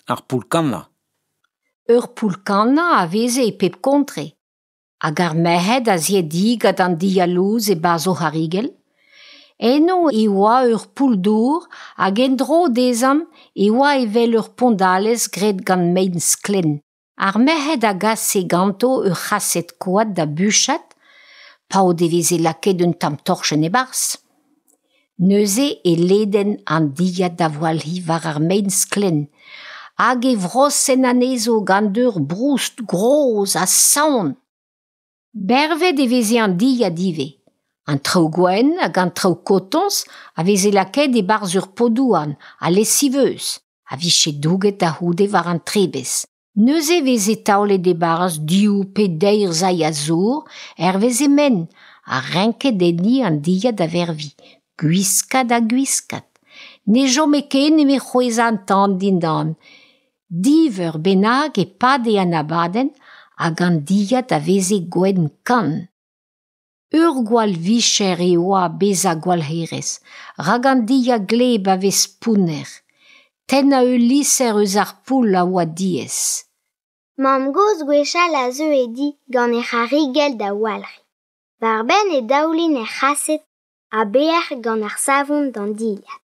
Ar poulkanna. Ur poulkanna a veze e pep kontre. Hag ar mehed a ziedigad an dialouz e bas o harigel. Eno e oa ur pouldour hag endro dezam e oa evel ur pondalez gret gant mein sklen. Ar mehed a gas se ganto ur c'hasset koad da buchat, pa o deveze laket un tamm torchen e bars. Neuze e leden an diad da voalhi war ar mein sklen, hag e vrosen anezo gant ur broust groz a saon. Bervet e veze an diad ive. An traoù gwen hag an traoù kotons a veze laket e barz ur podouan a lesiveus, a viche douget da houde war an trebez. Neuze veze taolet e barz diou pe deir zai a zour, veze men, a renket enni an diad a vervi, gwiskat a gwiskat. Ne jo me ken e me c'hweza an tan dindan. Diver benag e pad e an abadenn, hag an diad a veze gwen kan. Ur gwal vicher e oa bez a gwal herez, rag an diad gleb a vez pouner. Ten a liser eus ar poul a oa diez. Mam goz gwechal a zeu e di gant e c'harigel da walc'hi. War ben e daoulin e c'hasset a beer gant ar savon d'an diliad.